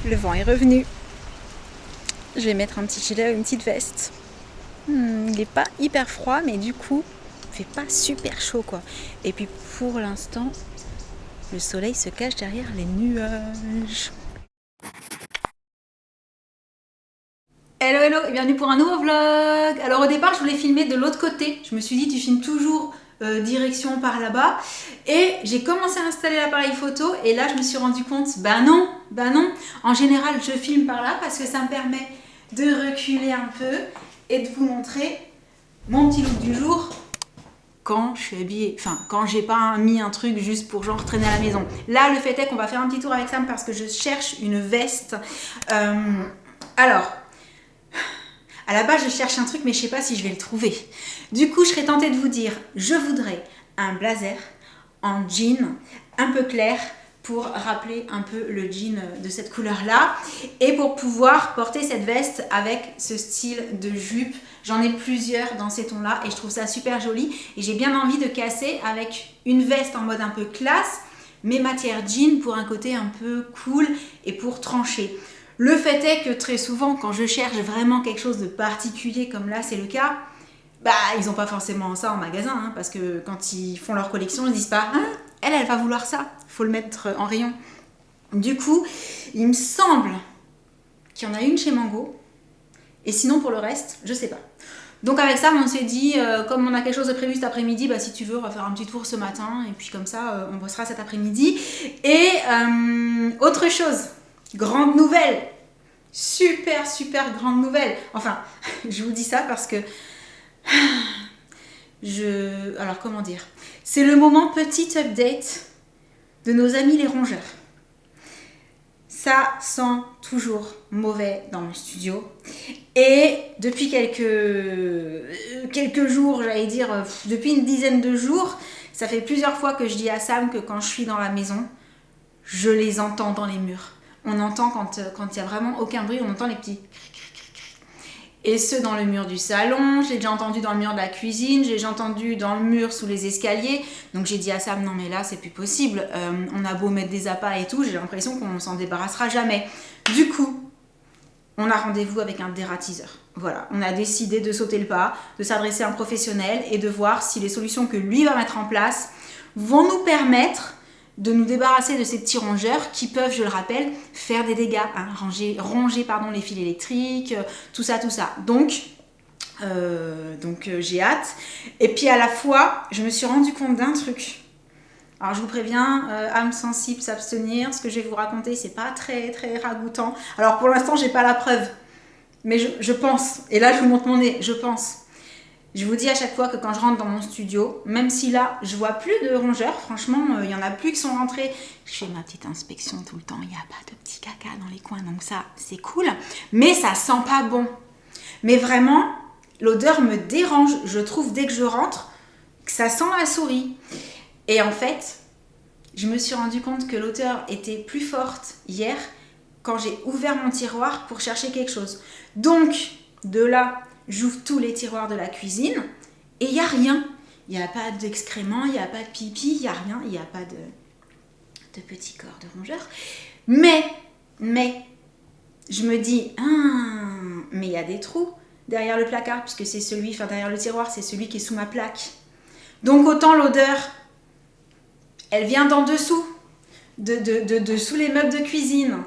Le vent est revenu. Je vais mettre un petit gilet ou une petite veste. Il n'est pas hyper froid, mais du coup, il fait pas super chaud quoi. Et puis pour l'instant, le soleil se cache derrière les nuages. Hello hello et bienvenue pour un nouveau vlog. Alors au départ je voulais filmer de l'autre côté. Je me suis dit tu filmes toujours direction par là-bas. Et j'ai commencé à installer l'appareil photo et là je me suis rendu compte, bah non. En général je filme par là parce que ça me permet de reculer un peu et de vous montrer mon petit look du jour quand je suis habillée, enfin quand j'ai pas mis un truc juste pour genre traîner à la maison. Là le fait est qu'on va faire un petit tour avec Sam parce que je cherche une veste. Alors, à la base je cherche un truc mais je sais pas si je vais le trouver. Du coup je serais tentée de vous dire, je voudrais un blazer en jean un peu clair pour rappeler un peu le jean de cette couleur là et pour pouvoir porter cette veste avec ce style de jupe. J'en ai plusieurs dans ces tons là et je trouve ça super joli et j'ai bien envie de casser avec une veste en mode un peu classe mais matière jean pour un côté un peu cool et pour trancher. Le fait est que très souvent quand je cherche vraiment quelque chose de particulier comme là c'est le cas, bah ils n'ont pas forcément ça en magasin hein, parce que quand ils font leur collection ils disent pas ah, elle va vouloir ça, faut le mettre en rayon. Du coup il me semble qu'il y en a une chez Mango et sinon pour le reste je sais pas. Donc avec ça on s'est dit comme on a quelque chose de prévu cet après-midi, bah si tu veux on va faire un petit tour ce matin et puis comme ça on bossera cet après-midi. Et autre chose, grande nouvelle, super grande nouvelle, enfin je vous dis ça parce que alors comment dire, c'est le moment petit update de nos amis les rongeurs. Ça sent toujours mauvais dans mon studio et depuis quelques jours, j'allais dire depuis une dizaine de jours, ça fait plusieurs fois que je dis à Sam que quand je suis dans la maison, je les entends dans les murs. On entend quand il n'y a vraiment aucun bruit, on entend les petits. Et ceux dans le mur du salon, je l'ai déjà entendu dans le mur de la cuisine, j'ai déjà entendu dans le mur sous les escaliers. Donc j'ai dit à Sam, non mais là c'est plus possible, on a beau mettre des appâts et tout, j'ai l'impression qu'on s'en débarrassera jamais. Du coup, on a rendez-vous avec un dératiseur. Voilà, on a décidé de sauter le pas, de s'adresser à un professionnel et de voir si les solutions que lui va mettre en place vont nous permettre de nous débarrasser de ces petits rongeurs qui peuvent, je le rappelle, faire des dégâts, hein, ronger les fils électriques, tout ça. Donc j'ai hâte. Et puis à la fois, je me suis rendu compte d'un truc. Alors je vous préviens, âme sensible, s'abstenir. Ce que je vais vous raconter, c'est pas très ragoûtant. Alors pour l'instant, j'ai pas la preuve, mais je pense. Et là, je vous montre mon nez. Je pense. Je vous dis à chaque fois que quand je rentre dans mon studio, même si là, je vois plus de rongeurs, franchement, il y en a plus qui sont rentrés. Je fais ma petite inspection tout le temps, il n'y a pas de petits caca dans les coins, donc ça, c'est cool. Mais ça sent pas bon. Mais vraiment, l'odeur me dérange. Je trouve dès que je rentre, que ça sent la souris. Et en fait, je me suis rendu compte que l'odeur était plus forte hier quand j'ai ouvert mon tiroir pour chercher quelque chose. Donc, de là, j'ouvre tous les tiroirs de la cuisine et il n'y a rien. Il n'y a pas d'excréments, il n'y a pas de pipi, il n'y a rien. Il n'y a pas de petits corps de rongeurs. Mais, je me dis, mais il y a des trous derrière le placard, puisque c'est derrière le tiroir, c'est celui qui est sous ma plaque. Donc autant l'odeur, elle vient d'en dessous, de sous les meubles de cuisine.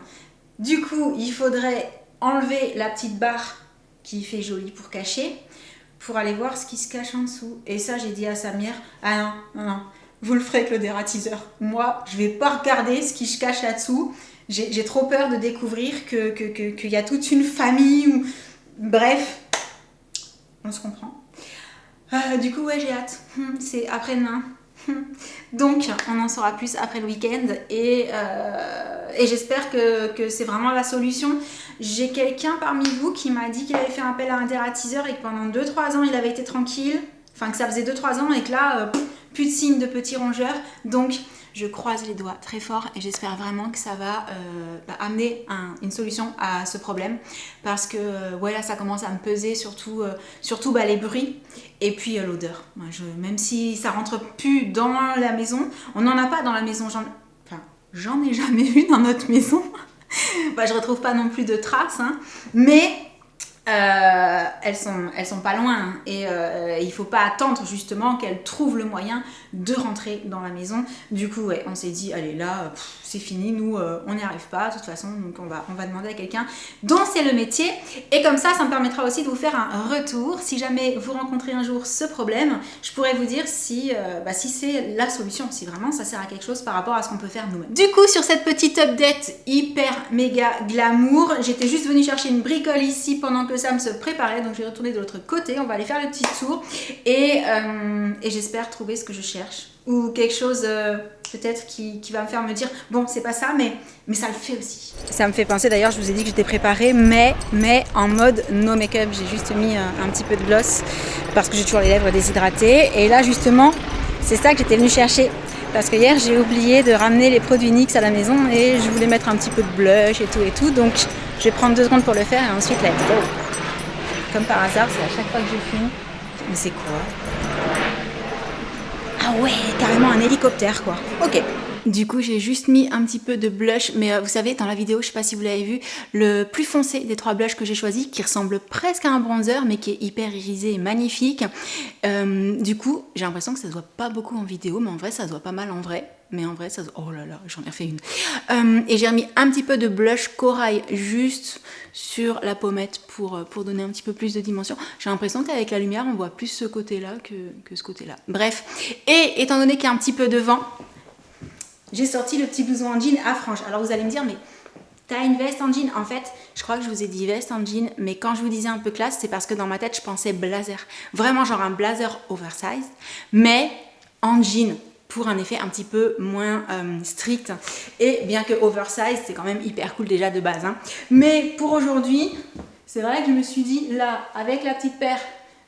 Du coup, il faudrait enlever la petite barre qui fait joli pour cacher, pour aller voir ce qui se cache en dessous. Et ça, j'ai dit à Samir, ah non, vous le ferez avec le dératiseur. Moi, je vais pas regarder ce qui se cache là-dessous. J'ai trop peur de découvrir qu'il y a toute une famille. Bref, on se comprend. Du coup, ouais, j'ai hâte. C'est après-demain. Donc, on en saura plus après le week-end et j'espère que c'est vraiment la solution. J'ai quelqu'un parmi vous qui m'a dit qu'il avait fait appel à un dératiseur et que pendant 2-3 ans, il avait été tranquille. Enfin, que ça faisait 2-3 ans et que là, plus de signes de petits rongeurs. Donc, je croise les doigts très fort et j'espère vraiment que ça va amener une solution à ce problème. Parce que là, ça commence à me peser, surtout les bruits. Et puis l'odeur. Même si ça rentre plus dans la maison, on n'en a pas dans la maison. J'en ai jamais vu dans notre maison. Bah, je retrouve pas non plus de traces, hein, mais elles sont pas loin, hein, et il faut pas attendre justement qu'elles trouvent le moyen de rentrer dans la maison. Du coup, ouais, on s'est dit, allez là, c'est fini, nous on n'y arrive pas de toute façon, donc on va demander à quelqu'un dont c'est le métier, et comme ça me permettra aussi de vous faire un retour. Si jamais vous rencontrez un jour ce problème, je pourrais vous dire si c'est la solution, si vraiment ça sert à quelque chose par rapport à ce qu'on peut faire nous-mêmes. Du coup, sur cette petite update hyper méga glamour, j'étais juste venue chercher une bricole ici pendant que Sam se préparait, donc je vais retourner de l'autre côté, on va aller faire le petit tour, et j'espère trouver ce que je cherche, ou quelque chose peut-être qui va me faire me dire bon, c'est pas ça, mais ça le fait aussi. Ça me fait penser, d'ailleurs, je vous ai dit que j'étais préparée, mais en mode no make-up. J'ai juste mis un petit peu de gloss parce que j'ai toujours les lèvres déshydratées, et là justement c'est ça que j'étais venue chercher, parce que hier j'ai oublié de ramener les produits NYX à la maison et je voulais mettre un petit peu de blush et tout, donc je vais prendre 2 secondes pour le faire et ensuite let's go. Comme par hasard, c'est à chaque fois que je filme. Mais c'est quoi? Ah ouais, carrément un hélicoptère quoi. Ok. Du coup, j'ai juste mis un petit peu de blush, mais vous savez, dans la vidéo, je sais pas si vous l'avez vu, le plus foncé des 3 blushs que j'ai choisi, qui ressemble presque à un bronzer, mais qui est hyper irisé et magnifique. Du coup, j'ai l'impression que ça se voit pas beaucoup en vidéo, mais en vrai, ça se voit pas mal en vrai. Mais en vrai, ça se... Oh là là, j'en ai refait une. Et j'ai remis un petit peu de blush corail juste sur la pommette pour donner un petit peu plus de dimension. J'ai l'impression qu'avec la lumière, on voit plus ce côté-là que ce côté-là. Bref, et étant donné qu'il y a un petit peu de vent, j'ai sorti le petit blouson en jean à franges. Alors vous allez me dire, mais t'as une veste en jean? En fait, je crois que je vous ai dit veste en jean, mais quand je vous disais un peu classe, c'est parce que dans ma tête, je pensais blazer. Vraiment genre un blazer oversize, mais en jean, pour un effet un petit peu moins strict. Et bien que oversize, c'est quand même hyper cool déjà de base, hein. Mais pour aujourd'hui, c'est vrai que je me suis dit, là, avec la petite paire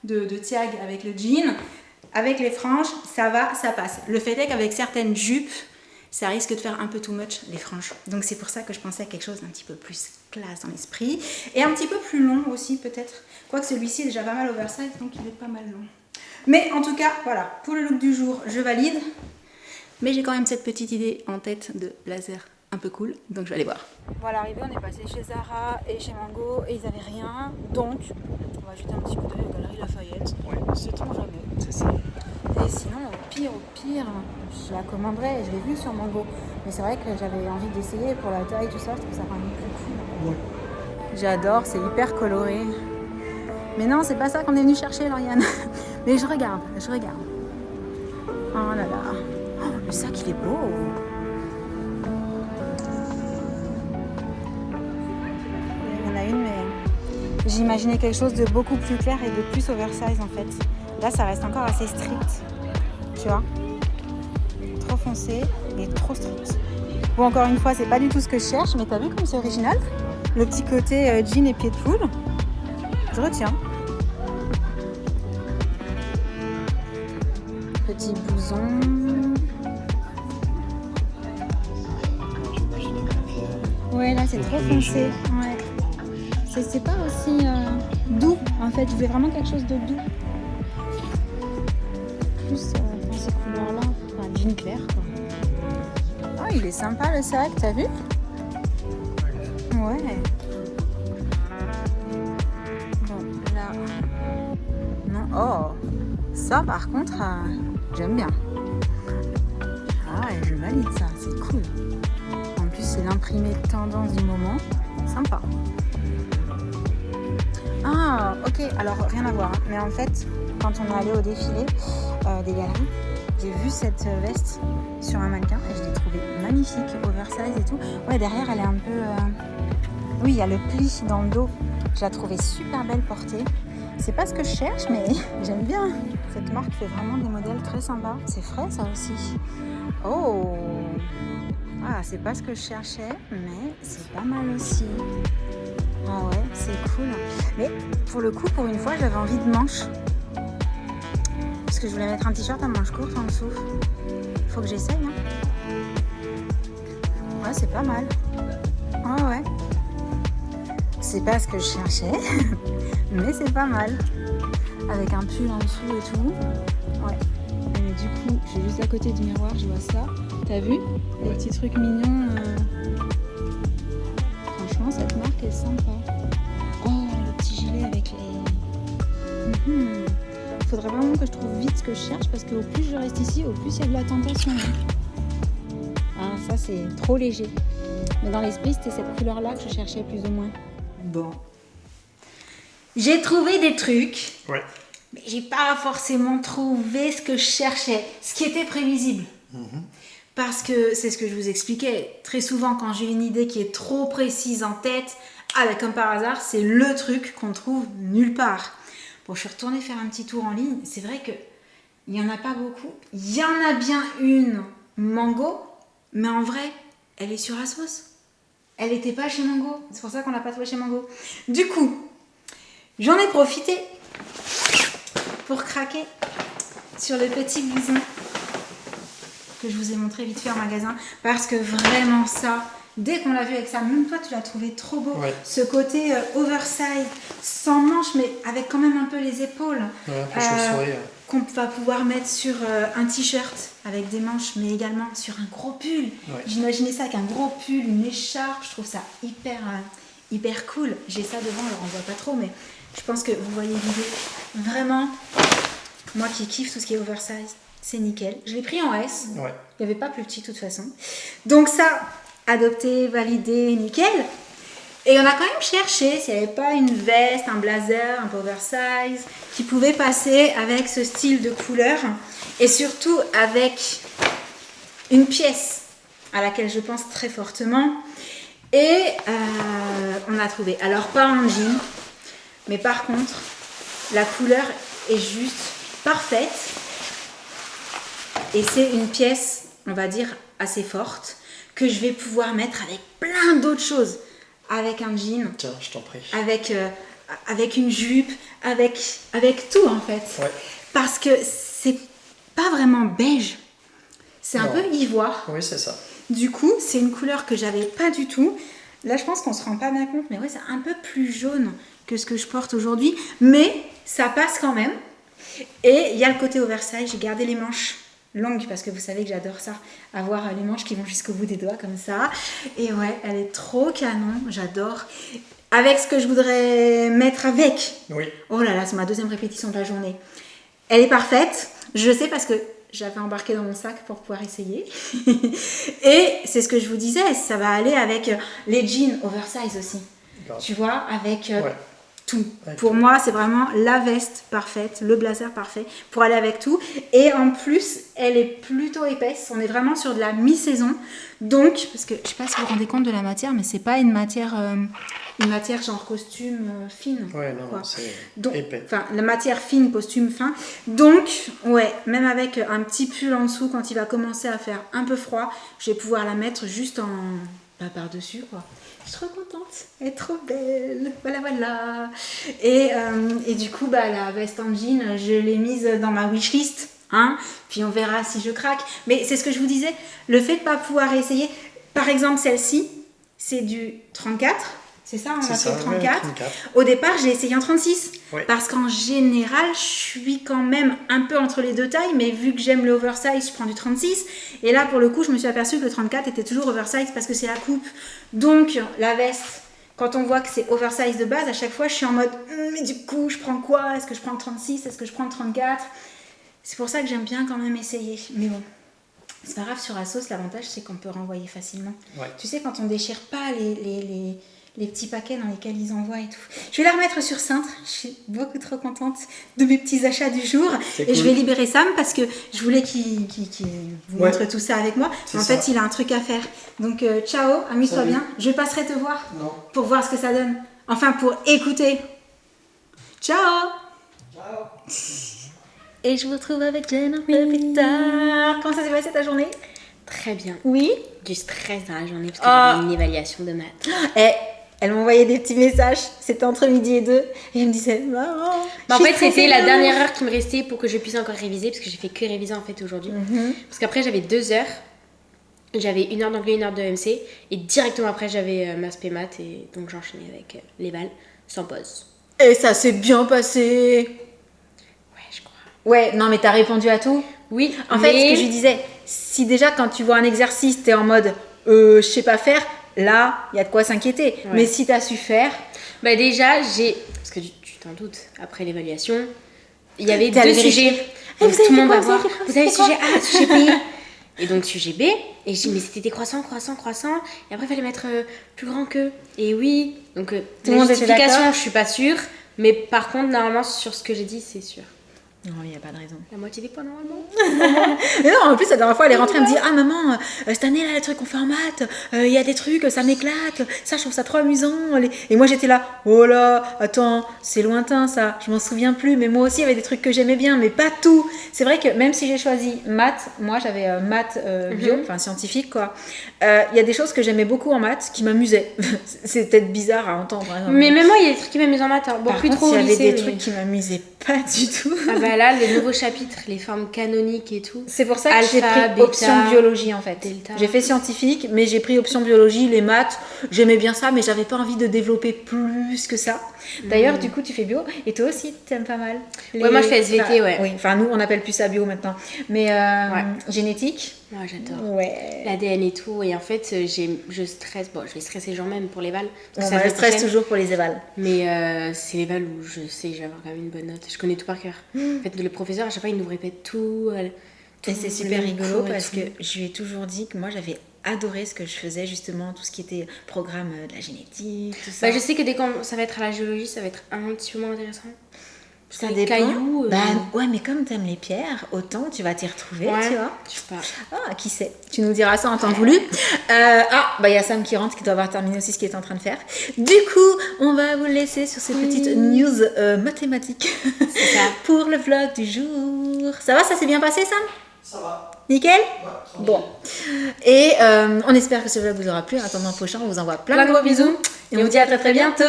de Tiag, avec le jean, avec les franges, ça va, ça passe. Le fait est qu'avec certaines jupes, ça risque de faire un peu too much les franges. Donc c'est pour ça que je pensais à quelque chose d'un petit peu plus classe dans l'esprit. Et un petit peu plus long aussi peut-être. Quoique celui-ci est déjà pas mal oversize, donc il est pas mal long. Mais en tout cas, voilà, pour le look du jour, je valide. Mais j'ai quand même cette petite idée en tête de blazer un peu cool, donc je vais aller voir. Voilà, arrivé, on est passé chez Zara et chez Mango et ils avaient rien. Donc, on va jeter un petit coup d'œil aux Galeries Lafayette. Ouais, sait-on jamais. C'est ça. Et sinon, au pire, je la commanderais, je l'ai vue sur Mango. Mais c'est vrai que j'avais envie d'essayer pour la taille, tout ça, je trouve ça vraiment plus cool. Ouais. J'adore, c'est hyper coloré. Mais non, c'est pas ça qu'on est venu chercher, Lauriane. Mais je regarde. Oh là là. Oh, le sac, il est beau. Il y en a une, mais j'imaginais quelque chose de beaucoup plus clair et de plus oversize en fait. Là, ça reste encore assez strict, tu vois. Trop foncé et trop strict. Bon, encore une fois, c'est pas du tout ce que je cherche, mais t'as vu comme c'est original? Le petit côté jean et pied de poule. Je retiens. Petit blouson. Ouais, là, c'est trop foncé. Ouais. C'est pas aussi doux, en fait. Je voulais vraiment quelque chose de doux. Plus dans ces couleurs-là, enfin jean clair quoi. Oh, il est sympa le sac, t'as vu? Ouais. Bon, là. Non, oh, ça par contre, j'aime bien. Ah, et je valide ça, c'est cool. En plus, c'est l'imprimé tendance du moment. Sympa. Ah, ok, alors rien à voir, hein. Mais en fait, quand on est allé au défilé des galeries, j'ai vu cette veste sur un mannequin et je l'ai trouvée magnifique, oversize et tout. Ouais, derrière elle est un peu... Oui, il y a le pli dans le dos. Je la trouvais super belle portée. C'est pas ce que je cherche, mais j'aime bien. Cette marque fait vraiment des modèles très sympas. C'est frais ça aussi. Oh! Ah, c'est pas ce que je cherchais, mais c'est pas mal aussi. Ah ouais, c'est cool. Mais pour le coup, pour une fois, j'avais envie de manches. Parce que je voulais mettre un t-shirt à manches courtes en dessous. Faut que j'essaye, hein. Ouais, c'est pas mal. Ah ouais. C'est pas ce que je cherchais, mais c'est pas mal. Avec un pull en dessous et tout. Ouais. Et du coup, je suis juste à côté du miroir, je vois ça. T'as vu? Les petits trucs mignons. Franchement, que je trouve vite ce que je cherche parce qu'au plus je reste ici, au plus il y a de la tentation. Ah, ça c'est trop léger. Mais dans l'esprit, c'était cette couleur-là que je cherchais plus ou moins. Bon. J'ai trouvé des trucs. Ouais. Mais j'ai pas forcément trouvé ce que je cherchais, ce qui était prévisible. Parce que c'est ce que je vous expliquais. Très souvent, quand j'ai une idée qui est trop précise en tête, comme par hasard, c'est le truc qu'on trouve nulle part. Bon, je suis retournée faire un petit tour en ligne. C'est vrai que il y en a pas beaucoup. Il y en a bien une Mango, mais en vrai, elle est sur Asos. Elle n'était pas chez Mango. C'est pour ça qu'on l'a pas trouvée chez Mango. Du coup, j'en ai profité pour craquer sur le petit blouson que je vous ai montré vite fait en magasin. Parce que vraiment ça, dès qu'on l'a vu avec ça, même toi tu l'as trouvé trop beau. Ouais. Ce côté oversize, sans manches, mais avec quand même un peu les épaules. Ouais, un peu chaussuré. Qu'on va pouvoir mettre sur un t-shirt avec des manches, mais également sur un gros pull. Ouais. J'imaginais ça avec un gros pull, une écharpe. Je trouve ça hyper cool. J'ai ça devant, alors on ne voit pas trop, mais je pense que vous voyez l'idée. Vraiment, moi qui kiffe tout ce qui est oversize, c'est nickel. Je l'ai pris en S. Ouais. Il n'y avait pas plus petit de toute façon. Donc ça, adopté, validé, nickel. Et on a quand même cherché s'il n'y avait pas une veste, un blazer, un peu oversize, qui pouvait passer avec ce style de couleur. Et surtout avec une pièce à laquelle je pense très fortement. Et on a trouvé. Alors pas en jean, mais par contre, la couleur est juste parfaite. Et c'est une pièce, on va dire, assez forte, que je vais pouvoir mettre avec plein d'autres choses. Avec un jean. Tiens, je t'en prie. Avec une jupe, avec tout en fait. Ouais. Parce que c'est pas vraiment beige. C'est un peu ivoire. Oui, c'est ça. Du coup, c'est une couleur que j'avais pas du tout. Là, je pense qu'on se rend pas bien compte, mais ouais, c'est un peu plus jaune que ce que je porte aujourd'hui. Mais ça passe quand même. Et il y a le côté oversize. J'ai gardé les manches longue parce que vous savez que j'adore ça, avoir les manches qui vont jusqu'au bout des doigts comme ça. Et ouais, elle est trop canon, j'adore. Avec ce que je voudrais mettre avec. Oui. Oh là là, c'est ma deuxième répétition de la journée. Elle est parfaite, je sais parce que j'avais embarqué dans mon sac pour pouvoir essayer. Et c'est ce que je vous disais, ça va aller avec les jeans oversize aussi. D'accord. Tu vois, avec tout. Pour moi, c'est vraiment la veste parfaite, le blazer parfait pour aller avec tout. Et en plus, elle est plutôt épaisse. On est vraiment sur de la mi-saison. Donc, parce que je sais pas si vous vous rendez compte de la matière, mais c'est pas une matière genre costume fine. Ouais, non, quoi. C'est donc, épais. Enfin, la matière fine, costume fin. Donc, ouais, même avec un petit pull en dessous, quand il va commencer à faire un peu froid, je vais pouvoir la mettre juste par-dessus, quoi. Je suis trop contente, elle est trop belle, voilà. Et du coup, la veste en jean, je l'ai mise dans ma wishlist, hein. Puis on verra si je craque. Mais c'est ce que je vous disais, le fait de ne pas pouvoir essayer, par exemple celle-ci, c'est du 34, c'est ça, on a fait 34. 34. Au départ, j'ai essayé en 36, parce qu'en général, je suis quand même un peu entre les deux tailles, mais vu que j'aime le oversize, je prends du 36. Et là, pour le coup, je me suis aperçue que le 34 était toujours oversize parce que c'est la coupe. Donc, la veste, quand on voit que c'est oversize de base, à chaque fois, je suis en mode, mais du coup, je prends quoi? Est-ce que je prends le 36? Est-ce que je prends le 34? C'est pour ça que j'aime bien quand même essayer. Mais bon, c'est pas grave, sur Asos, l'avantage, c'est qu'on peut renvoyer facilement. Ouais. Tu sais, quand on déchire pas les petits paquets dans lesquels ils envoient et tout. Je vais la remettre sur Cintre. Je suis beaucoup trop contente de mes petits achats du jour. Et cool. Je vais libérer Sam parce que je voulais qu'il vous montre tout ça avec moi. En fait, il a un truc à faire. Donc, ciao, amuse-toi bien. Je passerai te voir pour voir ce que ça donne. Enfin, pour écouter. Ciao. Ciao. Et je vous retrouve avec Jen un peu plus tard. Comment ça s'est passé ta journée? Très bien. Oui. Du stress dans la journée parce que j'avais une évaluation de maths. Elle m'envoyait des petits messages, c'était entre midi et 2, et elle me disait maman. En fait, c'était la dernière heure qui me restait pour que je puisse encore réviser, parce que j'ai fait que réviser en fait aujourd'hui. Parce qu'après, j'avais 2 heures, j'avais 1 heure d'anglais, 1 heure de MC, et directement après, j'avais ma spé maths, et donc j'enchaînais avec les balles, sans pause. Et ça s'est bien passé. Ouais, je crois. Ouais, non, mais t'as répondu à tout? Oui. En fait, ce que je lui disais, si déjà quand tu vois un exercice, t'es en mode je sais pas faire. Là, il y a de quoi s'inquiéter. Ouais. Mais si tu as su faire... Déjà, parce que tu t'en doutes, après l'évaluation, il y avait T'es allée deux vérifier. sujets. Eh, Donc vous avez tout le fait monde quoi, va vous avez voir. fait quoi, Vous avez vous avez sujet A, sujet B. Et donc sujet B, et je dis mais c'était des croissants. Et après il fallait mettre plus grand que. Et oui, donc Tout le la monde était justification, d'accord. je suis pas sûre. Mais par contre, normalement, sur ce que j'ai dit, c'est sûr. Non, il n'y a pas de raison. La moitié des points normalement. Mais non, en plus, la dernière fois, elle est rentrée, elle me dit ah maman, cette année là, les trucs qu'on fait en maths, il y a des trucs, ça m'éclate, ça je trouve ça trop amusant. Et moi j'étais là, oh là, attends, c'est lointain ça, je m'en souviens plus, mais moi aussi il y avait des trucs que j'aimais bien, mais pas tout. C'est vrai que même si j'ai choisi maths, moi j'avais maths bio, enfin scientifique quoi, il y a des choses que j'aimais beaucoup en maths qui m'amusaient. C'est peut-être bizarre à entendre. Hein, Mais même moi, il y a des trucs qui m'amusent en maths. Hein. Bon, par plus contre, trop il y au avait lycée, des mais- trucs qui m'amusaient pas du tout. Ah bah là, les nouveaux chapitres, les formes canoniques et tout. C'est pour ça que j'ai Alpha, pris bêta, option biologie en fait. delta. J'ai fait scientifique, mais j'ai pris option biologie, les maths. J'aimais bien ça, mais j'avais pas envie de développer plus que ça. D'ailleurs, du coup, tu fais bio et toi aussi, t'aimes pas mal. Ouais, moi, je fais SVT, enfin, ouais. Oui, enfin nous, on appelle plus ça bio maintenant. Mais génétique. Moi, j'adore. Ouais. L'ADN et tout. Et en fait, je stresse. Bon, je vais stresser genre même pour les vals. On parce que ça va se stresse prochaine. toujours pour les évals. Mais c'est les vals où je sais que je vais avoir quand même une bonne note. Je connais tout par cœur. En fait, le professeur, à chaque fois, il nous répète tout. Et c'est super le rigolo cours et parce tout. que je lui ai toujours dit que moi j'avais adoré ce que je faisais, justement, tout ce qui était programme de la génétique, tout ça. Bah, je sais que dès que ça va être à la géologie, ça va être un petit peu moins intéressant. Ça Les dépend. cailloux. Bah, ouais, mais comme t'aimes les pierres, autant tu vas t'y retrouver, ouais, tu vois. je sais pas. Ah, qui sait. Tu nous diras ça en temps voulu. Bah il y a Sam qui rentre, qui doit avoir terminé aussi ce qu'il est en train de faire. Du coup, on va vous laisser sur ces petites news mathématiques C'est ça. pour le vlog du jour. Ça va, ça s'est bien passé, Sam? Ça va. Nickel? Ouais, tranquille. Bon. Et on espère que ce vlog vous aura plu. En attendant le prochain, on vous envoie plein de gros bisous. Et on vous dit à très très bientôt.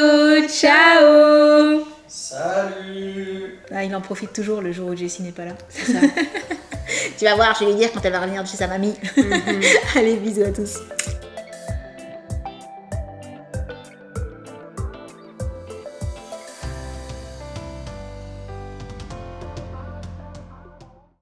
Ciao. Salut. Ah, il en profite toujours le jour où Jessie n'est pas là. C'est ça. Tu vas voir, je vais lui dire quand elle va revenir de chez sa mamie. Allez, bisous à tous.